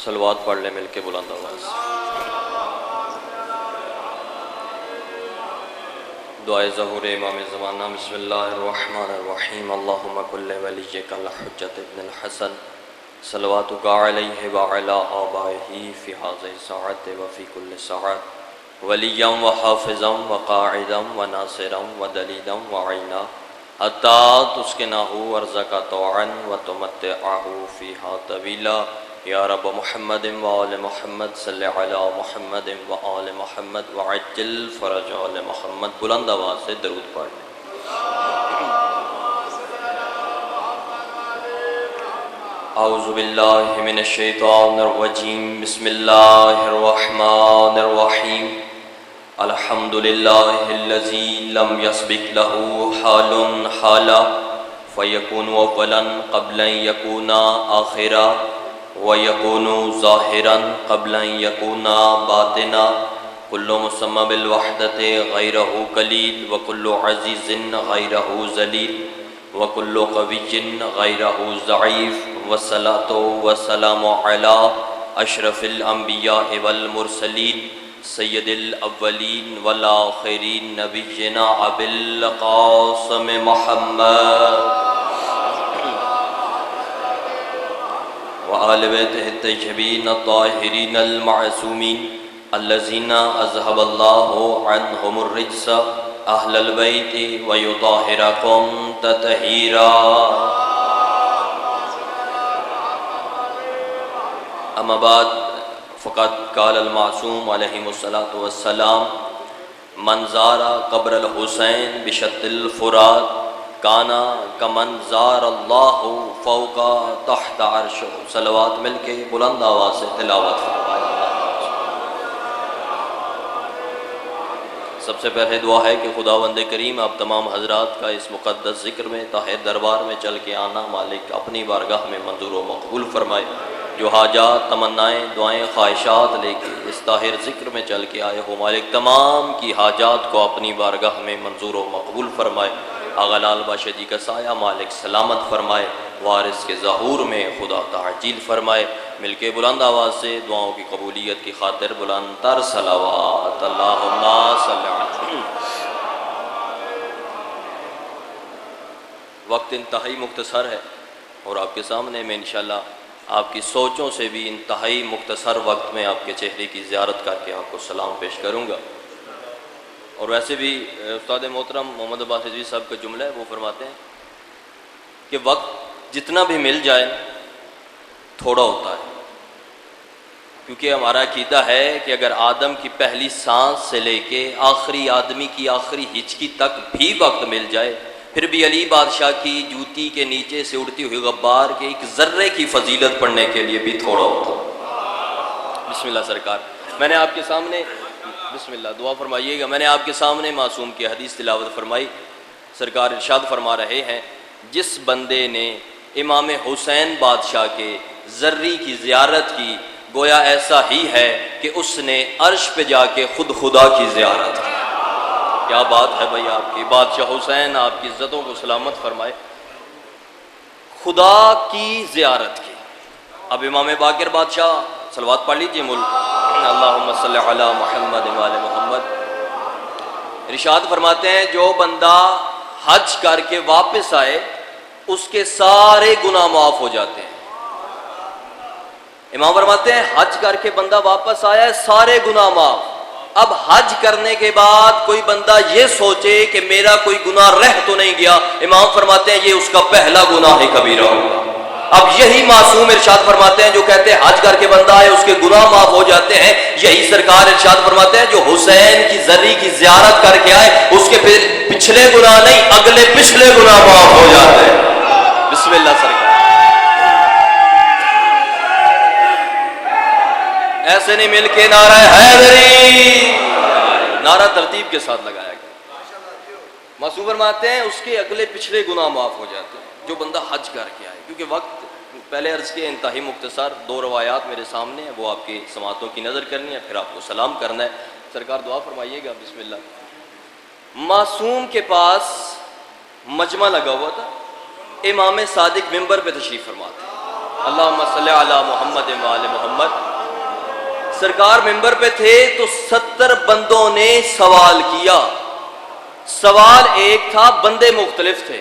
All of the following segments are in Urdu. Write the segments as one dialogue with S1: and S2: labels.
S1: صلوات پڑھ لیں مل کے بلند آواز سے۔ دعائے ظہور امام زمانہ۔ بسم اللہ الرحمن الرحیم۔ اللہم کل ولیک الحجۃ ابن الحسن صلواتک علیہ وعلی آبائہ فی ھذہ الساعۃ وفی کل ساعۃ ولیا وحافظا وقاعدا وناصرا ودلیلا وعینا حتی تسکنہ ارضک طوعا وتمتعہ فیہا طویلا یا رب محمد وآل محمد صلی علی محمد وآل محمد وعجل فرج آل محمد۔ بلند آواز سے درود پڑھ لیں۔ اعوذ باللہ من الشیطان الرجیم۔ بسم اللہ الرحمن الرحیم۔ الحمد للہ الذی لم یسبق له حال حالا فیکون اولا قبل ان یکون آخرا وَيَكُونُ ظَاهِرًا قَبْلَ أَن يَكُونَ بَاطِنًا كُلُّ مُسَمًّى بِالْوَحْدَةِ غَيْرَهُ قَلِيلٌ وَكُلُّ عَزِيزٍ غَيْرَهُ ذَلِيلٌ وَكُلُّ قَوِيٍّ غَيْرَهُ ضَعِيفٌ وَالصَّلَاةُ وَالسَّلَامُ عَلَىٰ أَشْرَفِ الْأَنبِيَاءِ وَالْمُرْسَلِينَ سَيِّدِ الْأَوَّلِينَ وَالْآخِرِينَ نَبِيِّنَا أَبِي الْقَاسِمِ مُحَمَّدٍ وآل بیتہ الطیبین الطاہرین المعصومین الذین اذہب اللہ عنہم الرجس اہل البیت ویطہرکم تطہیرا۔ اما بعد فقد قال المعصوم علیہ الصلاۃ والسلام من زار قبر الحسین بشط الفرات کانا کمن زار اللہ فوق تحت عرش۔ صلوات مل کے بلند آواز سے تلاوت فرمائے۔ سب سے پہلے دعا ہے کہ خداوند کریم آپ تمام حضرات کا اس مقدس ذکر میں طاہر دربار میں چل کے آنا مالک اپنی بارگاہ میں منظور و مقبول فرمائے۔ جو حاجات تمنائیں دعائیں خواہشات لے کے اس طاہر ذکر میں چل کے آئے ہو مالک تمام کی حاجات کو اپنی بارگاہ میں منظور و مقبول فرمائے۔ آغا لال بادشاہ جی کا سایہ مالک سلامت فرمائے۔ وارث کے ظہور میں خدا تعجیل فرمائے۔ مل کے بلند آواز سے دعاؤں کی قبولیت کی خاطر بلند تر صلوات۔ اللہم صلی علیہ۔ وقت انتہائی مختصر ہے اور آپ کے سامنے میں انشاءاللہ آپ کی سوچوں سے بھی انتہائی مختصر وقت میں آپ کے چہرے کی زیارت کر کے آپ کو سلام پیش کروں گا۔ اور ویسے بھی استاد محترم محمد عباس رضوی صاحب کا جملہ ہے، وہ فرماتے ہیں کہ وقت جتنا بھی مل جائے تھوڑا ہوتا ہے، کیونکہ ہمارا عقیدہ ہے کہ اگر آدم کی پہلی سانس سے لے کے آخری آدمی کی آخری ہچکی تک بھی وقت مل جائے پھر بھی علی بادشاہ کی جوتی کے نیچے سے اڑتی ہوئی غبار کے ایک ذرے کی فضیلت پڑھنے کے لیے بھی تھوڑا ہوتا ہے۔ بسم اللہ سرکار، میں نے آپ کے سامنے بسم اللہ دعا فرمائیے گا۔ میں نے آپ کے سامنے معصوم کی حدیث تلاوت فرمائی۔ سرکار ارشاد فرما رہے ہیں جس بندے نے امام حسین بادشاہ کے ذری کی زیارت کی گویا ایسا ہی ہے کہ اس نے عرش پہ جا کے خود خدا کی زیارت کی۔ کیا بات ہے بھائی آپ کی، بادشاہ حسین آپ کی عزتوں کو سلامت فرمائے، خدا کی زیارت کی۔ اب امام باقر بادشاہ صلوات پڑھ لیجئے مل اللہم صلی علی محمد وآل محمد۔ ارشاد فرماتے ہیں جو بندہ حج کر کے واپس آئے اس کے سارے گناہ معاف ہو جاتے ہیں۔ امام فرماتے ہیں حج کر کے بندہ واپس آیا ہے سارے گناہ معاف۔ اب حج کرنے کے بعد کوئی بندہ یہ سوچے کہ میرا کوئی گناہ رہ تو نہیں گیا، امام فرماتے ہیں یہ اس کا پہلا گناہ کبیرہ ہوگا۔ اب یہی معصوم ارشاد فرماتے ہیں جو کہتے ہیں حج کر کے بندہ آئے اس کے گناہ معاف ہو جاتے ہیں، یہی سرکار ارشاد فرماتے ہیں جو حسین کی ذری کی زیارت کر کے آئے اس کے پچھلے گناہ نہیں اگلے پچھلے گناہ معاف ہو جاتے ہیں۔ بسم اللہ سرکار، ایسے نہیں مل کے نعرہ حیدری، نعرہ ترتیب کے ساتھ لگایا گیا۔ معصوم فرماتے ہیں اس کے اگلے پچھلے گناہ معاف ہو جاتے ہیں جو بندہ حج کر کے آئے۔ کیونکہ وقت پہلے عرض کے انتہائی مختصر، دو روایات میرے سامنے ہیں، وہ آپ کی سماعتوں کی نظر کرنی ہے، پھر آپ کو سلام کرنا ہے۔ سرکار دعا فرمائیے گا۔ بسم اللہ۔ معصوم کے پاس مجمع لگا ہوا تھا، امام صادق ممبر پہ تشریف فرما تھے۔ اللہم صلی علی محمد و آل محمد۔ سرکار منبر پہ تھے تو 70 بندوں نے سوال کیا۔ سوال ایک تھا، بندے مختلف تھے۔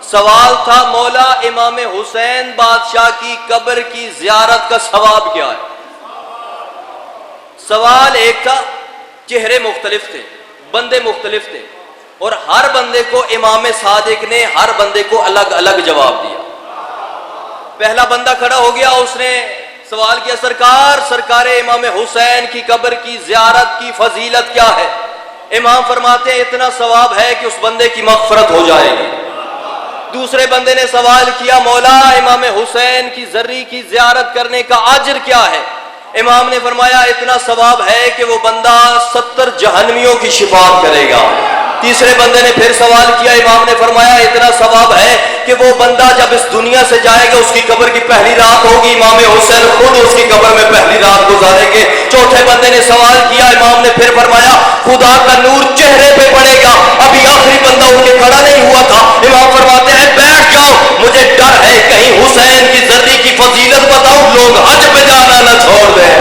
S1: سوال تھا مولا امام حسین بادشاہ کی قبر کی زیارت کا ثواب کیا ہے؟ سوال ایک تھا، چہرے مختلف تھے، بندے مختلف تھے، اور ہر بندے کو امام صادق نے ہر بندے کو الگ الگ جواب دیا۔ پہلا بندہ کھڑا ہو گیا، اس نے سوال کیا، سرکار امام حسین کی قبر کی زیارت کی فضیلت کیا ہے؟ امام فرماتے ہیں اتنا ثواب ہے کہ اس بندے کی مغفرت ہو جائے گی۔ دوسرے بندے نے سوال کیا، مولا امام حسین کی زری کی زیارت کرنے کا اجر کیا ہے؟ امام نے فرمایا اتنا ثواب ہے کہ وہ بندہ 70 جہنمیوں کی شفاعت کرے گا۔ تیسرے بندے نے پھر سوال کیا، امام نے فرمایا اتنا ثواب ہے کہ وہ بندہ جب اس دنیا سے جائے گا اس کی قبر کی پہلی رات ہوگی، امام حسین خود اس کی قبر میں پہلی رات گزاریں گے۔ چوتھے بندے نے سوال کیا، امام نے پھر فرمایا خدا کا نور چہرے پہ پڑے گا۔ ابھی آخری بندہ اٹھ کے کھڑا نہیں ہوا تھا، امام فرماتے ہیں بیٹھ جاؤ، مجھے ڈر ہے کہیں حسین کی زری کی فضیلت بتاؤں لوگ حج پہ جانا نہ چھوڑ دیں۔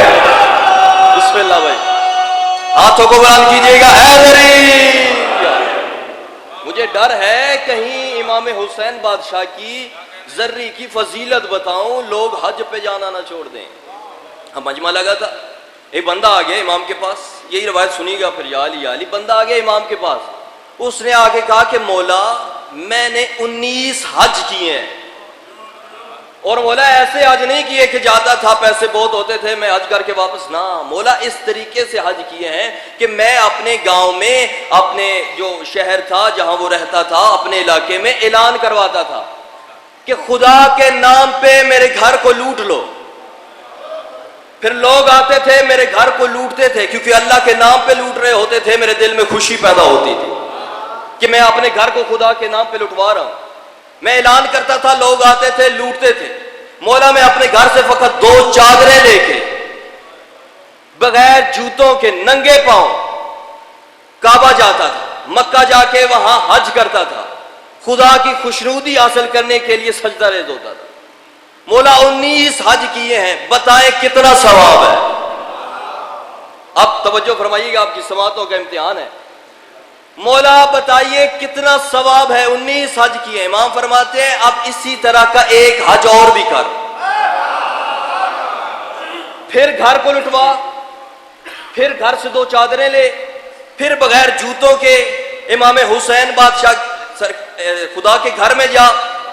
S1: بسم اللہ بھائی، ہاتھوں کو بلند کیجیے گا، حیدری، مجھے ڈر ہے کہیں امام حسین بادشاہ کی زری کی فضیلت بتاؤں لوگ حج پہ جانا نہ چھوڑ دیں۔ ہم مجمع لگا تھا، ایک بندہ آ گیا امام کے پاس، یہی روایت سنی گا پھر، یا علی بندہ آ گیا امام کے پاس، اس نے آ کے کہا کہ مولا میں نے 19 حج کیے ہیں، اور مولا ایسے حج نہیں کیے کہ جاتا تھا پیسے بہت ہوتے تھے میں حج کر کے واپس، نہ مولا اس طریقے سے حج کیے ہیں کہ میں اپنے گاؤں میں اپنے جو شہر تھا جہاں وہ رہتا تھا اپنے علاقے میں اعلان کرواتا تھا کہ خدا کے نام پہ میرے گھر کو لوٹ لو، پھر لوگ آتے تھے میرے گھر کو لوٹتے تھے، کیونکہ اللہ کے نام پہ لوٹ رہے ہوتے تھے، میرے دل میں خوشی پیدا ہوتی تھی کہ میں اپنے گھر کو خدا کے نام پہ لٹوا رہا ہوں۔ میں اعلان کرتا تھا، لوگ آتے تھے لوٹتے تھے، مولا میں اپنے گھر سے فقط 2 چادریں لے کے بغیر جوتوں کے ننگے پاؤں کعبہ جاتا تھا، مکہ جا کے وہاں حج کرتا تھا، خدا کی خوشنودی حاصل کرنے کے لیے سجدہ ریز ہوتا تھا۔ مولا 19 حج کیے ہیں، بتائیں کتنا ثواب ہے؟ اب توجہ فرمائیے گا، آپ کی سماعتوں کا امتحان ہے۔ مولا بتائیے کتنا ثواب ہے؟ 19 حج کیے۔ امام فرماتے ہیں اب اسی طرح کا ایک حج اور بھی کر، پھر گھر کو لٹوا، پھر گھر سے 2 چادریں لے، پھر بغیر جوتوں کے امام حسین بادشاہ خدا کے گھر میں جا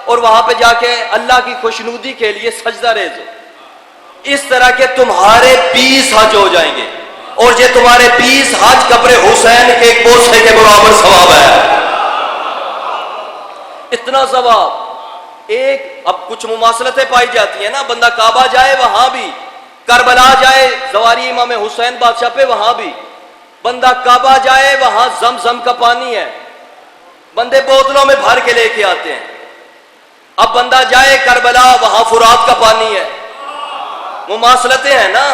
S1: اور وہاں پہ جا کے اللہ کی خوشنودی کے لیے سجدہ ریز ہو۔ اس طرح کے تمہارے 20 حج ہو جائیں گے، اور یہ تمہارے 20 حج قبر حسین کے بوسے کے برابر ثواب ہے۔ اتنا ثواب۔ ایک اب کچھ مماثلتیں پائی جاتی ہیں نا، بندہ کعبہ جائے وہاں بھی، کربلا جائے زواری امام حسین بادشاہ پہ وہاں بھی، بندہ کعبہ جائے وہاں زمزم کا پانی ہے، بندے بوتلوں میں بھر کے لے کے آتے ہیں۔ اب بندہ جائے کربلا وہاں فرات کا پانی ہے، مماثلتیں ہیں نا،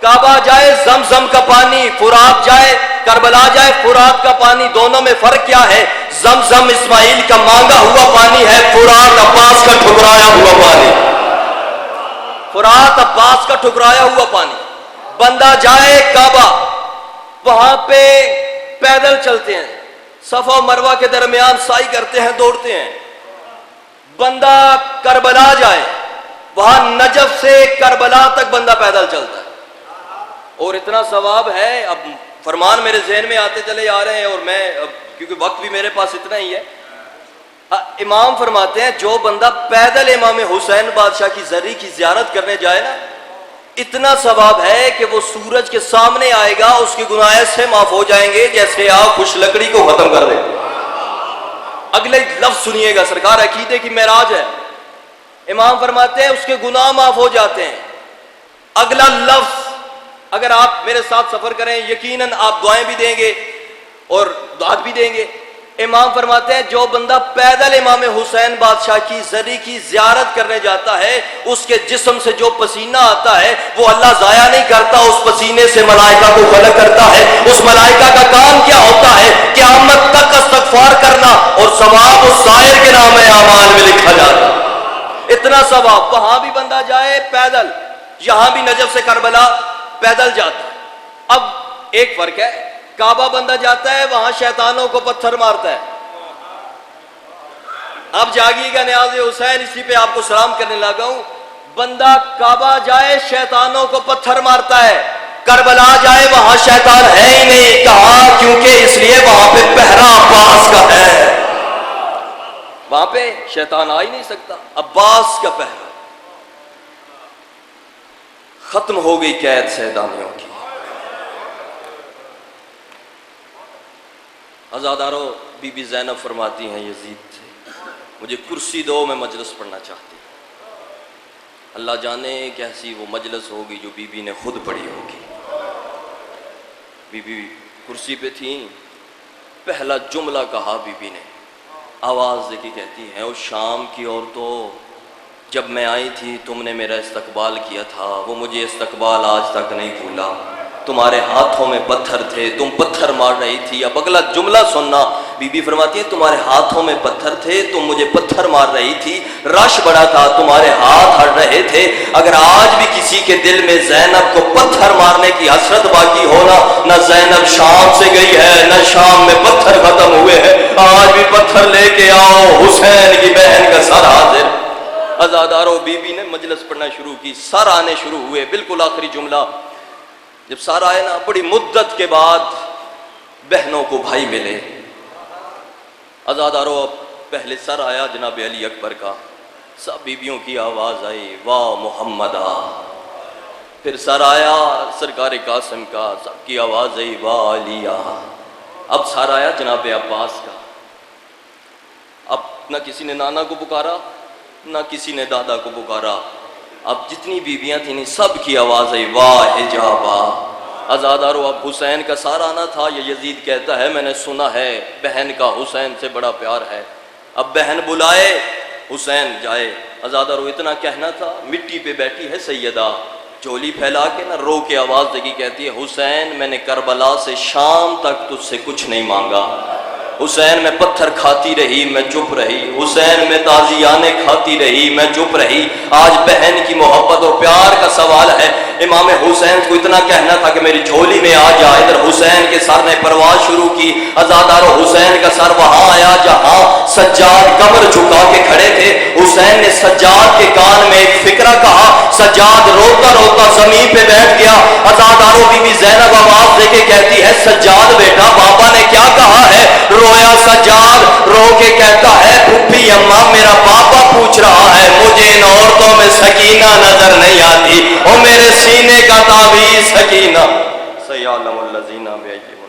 S1: کعبہ جائے زمزم کا پانی، فرات جائے کربلا جائے فرات کا پانی، دونوں میں فرق کیا ہے؟ زمزم اسماعیل کا مانگا ہوا پانی ہے، فرات عباس کا ٹھکرایا ہوا پانی، فرات عباس کا ٹھکرایا ہوا پانی۔ بندہ جائے کعبہ، وہاں پہ پیدل چلتے ہیں، صفا و مروہ کے درمیان سعی کرتے ہیں، دوڑتے ہیں۔ بندہ کربلا جائے، وہاں نجف سے کربلا تک بندہ پیدل چلتا ہے، اور اتنا ثواب ہے۔ اب فرمان میرے ذہن میں آتے چلے آ رہے ہیں، اور میں کیونکہ وقت بھی میرے پاس اتنا ہی ہے، امام فرماتے ہیں جو بندہ پیدل امام حسین بادشاہ کی زری کی زیارت کرنے جائے نا، اتنا ثواب ہے کہ وہ سورج کے سامنے آئے گا، اس کے گناہ سے معاف ہو جائیں گے جیسے آپ خوش لکڑی کو ختم کر دیں۔ اگلے لفظ سنیے گا، سرکار عقیدے کی معراج ہے، امام فرماتے ہیں اس کے گناہ معاف ہو جاتے ہیں۔ اگلا لفظ اگر آپ میرے ساتھ سفر کریں یقیناً آپ دعائیں بھی دیں گے اور دعات بھی دیں گے۔ امام فرماتے ہیں جو بندہ پیدل امام حسین بادشاہ کی زری کی زیارت کرنے جاتا ہے، اس کے جسم سے جو پسینہ آتا ہے وہ اللہ ضائع نہیں کرتا، اس پسینے سے ملائکہ کو خلق کرتا ہے۔ اس ملائکہ کا کام کیا ہوتا ہے؟ قیامت تک استغفار کرنا، اور ثواب اس سائر کے نام اعمال میں لکھا جاتا ہے۔ اتنا اتنا ثواب، وہاں بھی بندہ جائے پیدل، یہاں بھی نجف سے کربلا پیدل جاتا ہے۔ اب ایک فرق ہے، کعبہ بندہ جاتا ہے وہاں شیطانوں کو پتھر مارتا ہے۔ اب جاگیے گا نیاز حسین، اسی پہ آپ کو سلام کرنے لگا ہوں۔ بندہ کعبہ جائے شیطانوں کو پتھر مارتا ہے، کربلا جائے وہاں شیطان ہے ہی نہیں، کہا کیونکہ اس لیے وہاں پہ پہرا عباس کا ہے، وہاں پہ شیطان آ ہی نہیں سکتا، عباس کا پہرا۔ ختم ہو گئی قید سیدانیوں کی۔ عزادارو، بی بی زینب فرماتی ہیں یزید سے، مجھے کرسی دو، میں مجلس پڑھنا چاہتی ہوں۔ اللہ جانے کیسی وہ مجلس ہوگی جو بی بی نے خود پڑھی ہوگی۔ بی بی کرسی پہ تھیں، پہلا جملہ کہا بی بی نے، آواز دے کے کہتی ہے، او شام کی عورتوں، جب میں آئی تھی تم نے میرا استقبال کیا تھا، وہ مجھے استقبال آج تک نہیں بھولا، تمہارے ہاتھوں میں پتھر تھے، تم پتھر مار رہی تھی۔ اب اگلا جملہ سننا، بی بی فرماتی ہے تمہارے ہاتھوں میں پتھر تھے، تم مجھے پتھر مار رہی تھی، رش بڑا تھا، تمہارے ہاتھ ہٹ رہے تھے۔ اگر آج بھی کسی کے دل میں زینب کو پتھر مارنے کی حسرت باقی ہونا، نہ زینب شام سے گئی ہے، نہ شام میں پتھر ختم ہوئے ہیں، آج بھی پتھر لے کے آؤ، حسین کی بہن کا سر حاضر۔ عزادارو، بی بی نے مجلس پڑھنا شروع کی، سر آنے شروع ہوئے، بالکل آخری جملہ جب سارا آئے نا، بڑی مدت کے بعد بہنوں کو بھائی ملے۔ عزادارو، پہلے سر آیا جناب علی اکبر کا، سب بیویوں کی آواز آئی، واہ محمدہ۔ پھر سر آیا سرکار قاسم کا، سب کی آواز آئی، واہ علیہ۔ اب سر آیا جناب عباس کا، اب نہ کسی نے نانا کو پکارا، نہ کسی نے دادا کو پکارا، اب جتنی بیویاں تھیں سب کی آواز آئی، واہ حجابہ۔ عزادارو، اب حسین کا سارا آنا تھا، یہ یزید کہتا ہے میں نے سنا ہے بہن کا حسین سے بڑا پیار ہے۔ اب بہن بلائے، حسین جائے۔ عزادارو، اتنا کہنا تھا، مٹی پہ بیٹھی ہے سیدہ، جھولی پھیلا کے نہ رو کے آواز دے گی، کہتی ہے حسین میں نے کربلا سے شام تک تجھ سے کچھ نہیں مانگا، حسین میں پتھر کھاتی رہی میں چپ رہی، حسین میں تازیانے کھاتی رہی میں چپ رہی، آج بہن کی محبت اور پیار کا سوال ہے۔ امام حسین کو اتنا کہنا تھا کہ میری جھولی میں آ جا۔ ادھر حسین کے سر نے پرواز شروع کی، عزادارو حسین کا سر وہاں آیا جہاں سجاد کمر جھکا کے کھڑے تھے۔ حسین نے سجاد کے کان میں ایک فکرہ کہا، سجاد روتا روتا زمین پہ بیٹھ گیا۔ عزادارو، بی بی زینب آواز دے کے کہتی ہے، سجاد بیٹا بابا نے کیا کہا ہے؟ رویا سجاد، رو کے کہتا ہے، پھپھی اماں میرا بابا پوچھ رہا ہے، مجھے ان عورتوں میں سکینہ نظر نہیں آتی، او میرے سینے کا تعویذ سکینہ سیعلم الذین بعیہم۔